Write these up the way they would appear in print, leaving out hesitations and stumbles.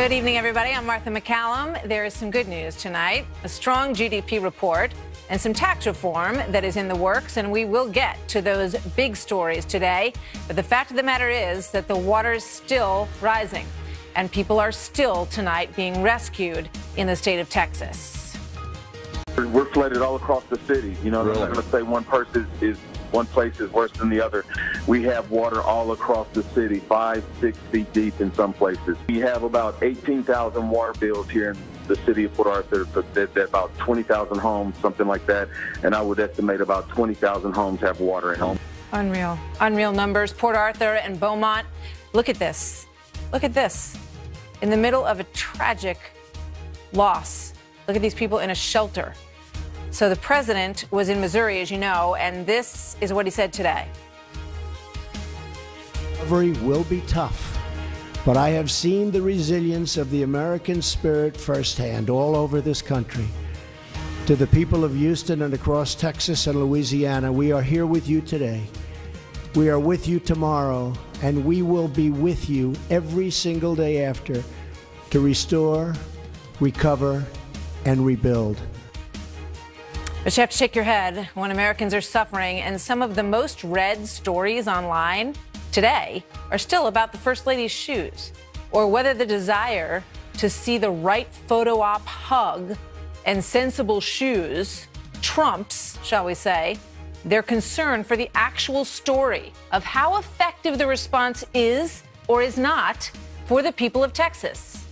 Good evening, everybody. I'm Martha McCallum. There is some good news tonight, a strong GDP report and some tax reform that is in the works, and we will get to those big stories today. But the fact of the matter is that the water is still rising, and people are still tonight being rescued in the state of Texas. We're flooded all across the city. You know, really? I'm not going to say one place is worse than the other. We have water all across the city, 5-6 feet deep in some places. We have about 18,000 water bills here in the city of Port Arthur, that about 20,000 homes, something like that, and I would estimate about 20,000 homes have water in them. Unreal numbers. Port Arthur and Beaumont. Look at this. Look at this. In the middle of a tragic loss. Look at these people in a shelter. So the president was in Missouri, as you know, and this is what he said today. Recovery will be tough, but I have seen the resilience of the American spirit firsthand all over this country. To the people of Houston and across Texas and Louisiana, we are here with you today. We are with you tomorrow, and we will be with you every single day after to restore, recover, and rebuild. But you have to shake your head when Americans are suffering, and some of the most read stories online today are still about the First Lady's shoes, or whether the desire to see the right photo op hug and sensible shoes trumps, shall we say, their concern for the actual story of how effective the response is or is not for the people of Texas.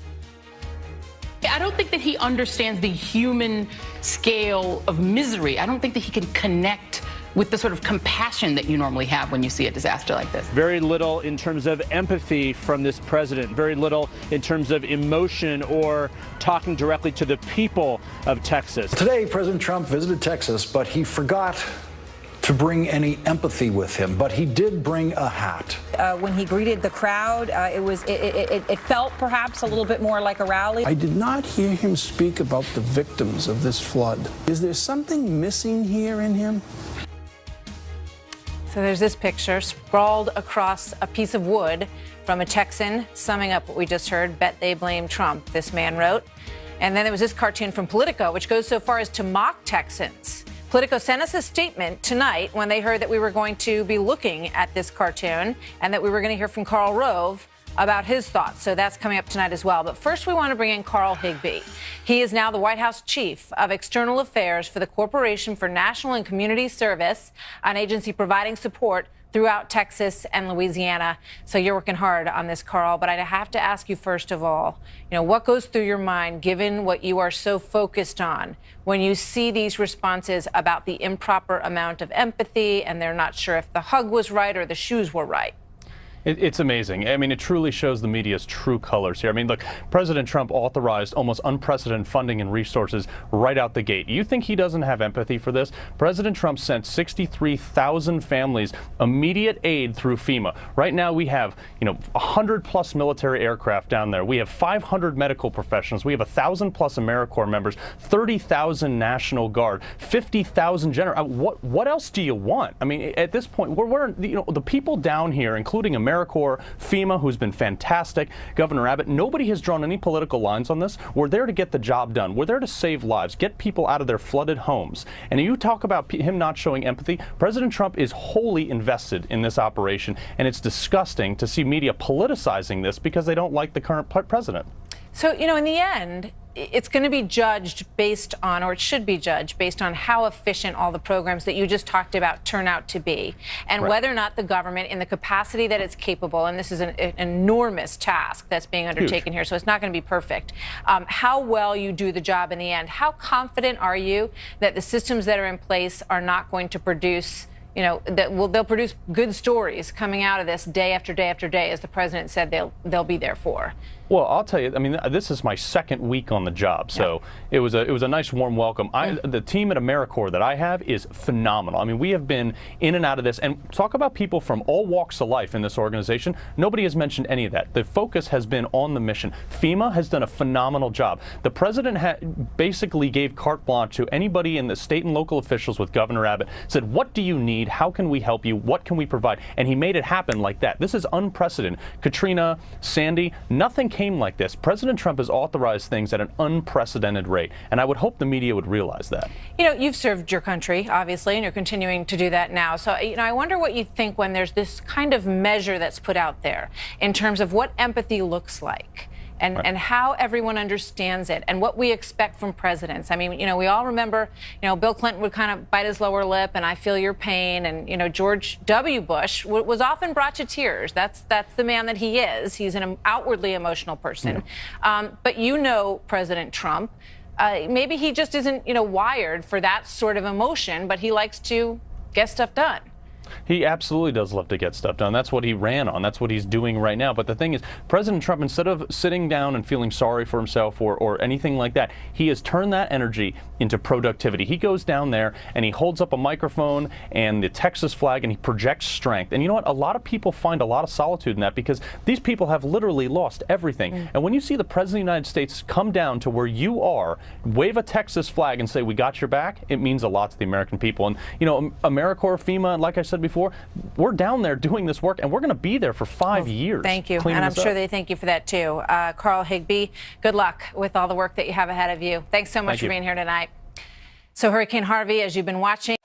I don't think that he understands the human scale of misery. I don't think that he can connect with the sort of compassion that you normally have when you see a disaster like this. Very little in terms of empathy from this president, very little in terms of emotion or talking directly to the people of Texas. Today, President Trump visited Texas, but he forgot to bring any empathy with him, but he did bring a hat. When he greeted the crowd, it felt perhaps a little bit more like a rally. I did not hear him speak about the victims of this flood. Is there something missing here in him? So there's this picture scrawled across a piece of wood from a Texan, summing up what we just heard. Bet they blame Trump, this man wrote. And then there was this cartoon from Politico, which goes so far as to mock Texans. Politico sent us a statement tonight when they heard that we were going to be looking at this cartoon and that we were going to hear from Karl Rove about his thoughts. So that's coming up tonight as well. But first, we want to bring in Carl Higbe. He is now the White House Chief of External Affairs for the Corporation for National and Community Service, an agency providing support throughout Texas and Louisiana. So you're working hard on this, Carl. But I have to ask you, first of all, what goes through your mind, given what you are so focused on, when you see these responses about the improper amount of empathy and they're not sure if the hug was right or the shoes were right? It's amazing. I mean, it truly shows the media's true colors here. I mean, look, President Trump authorized almost unprecedented funding and resources right out the gate. You think he doesn't have empathy for this? President Trump sent 63,000 families immediate aid through FEMA. Right now we have, 100 plus military aircraft down there. We have 500 medical professionals. We have 1,000 plus AmeriCorps members, 30,000 National Guard, 50,000 general. What else do you want? I mean, at this point, we're the people down here, including AmeriCorps, FEMA, who's been fantastic, Governor Abbott, nobody has drawn any political lines on this. We're there to get the job done. We're there to save lives, get people out of their flooded homes. And you talk about him not showing empathy. President Trump is wholly invested in this operation, and it's disgusting to see media politicizing this because they don't like the current president. So, in the end, it's going to be judged based on, or it should be judged based on how efficient all the programs that you just talked about turn out to be, and whether or not the government, in the capacity that it's capable, and this is an enormous task that's being undertaken here, so it's not going to be perfect, how well you do the job in the end. How confident are you that the systems that are in place are not going to produce they'll produce good stories coming out of this day after day after day, as the president said they'll be there for? Well, I'll tell you, I mean, this is my second week on the job, so it was a nice warm welcome. The team at AmeriCorps that I have is phenomenal. I mean, we have been in and out of this, and talk about people from all walks of life in this organization. Nobody has mentioned any of that. The focus has been on the mission. FEMA has done a phenomenal job. The president basically gave carte blanche to anybody in the state and local officials with Governor Abbott, said, what do you need? How can we help you? What can we provide? And he made it happen like that. This is unprecedented. Katrina, Sandy, nothing came like this. President Trump has authorized things at an unprecedented rate, and I would hope the media would realize that. You know, you've served your country, obviously, and you're continuing to do that now. So, you know, I wonder what you think when there's this kind of measure that's put out there in terms of what empathy looks like. And how everyone understands it and what we expect from presidents. I mean, you know, we all remember, you know, Bill Clinton would kind of bite his lower lip and I feel your pain. And, you know, George W. Bush was often brought to tears. That's the man that he is. He's an outwardly emotional person. But you know President Trump. Maybe he just isn't, you know, wired for that sort of emotion, but he likes to get stuff done. He absolutely does love to get stuff done. That's what he ran on. That's what he's doing right now. But the thing is, President Trump, instead of sitting down and feeling sorry for himself or anything like that, he has turned that energy into productivity. He goes down there and he holds up a microphone and the Texas flag and he projects strength. And you know what? A lot of people find a lot of solitude in that because these people have literally lost everything. And when you see the President of the United States come down to where you are, wave a Texas flag and say, "We got your back," it means a lot to the American people. And, you know, AmeriCorps, FEMA, like I said before, we're down there doing this work and we're going to be there for 5 years. Thank you. And I'm sure they thank you for that too. Carl Higbe, good luck with all the work that you have ahead of you. Thanks so much for being here tonight. So Hurricane Harvey, as you've been watching.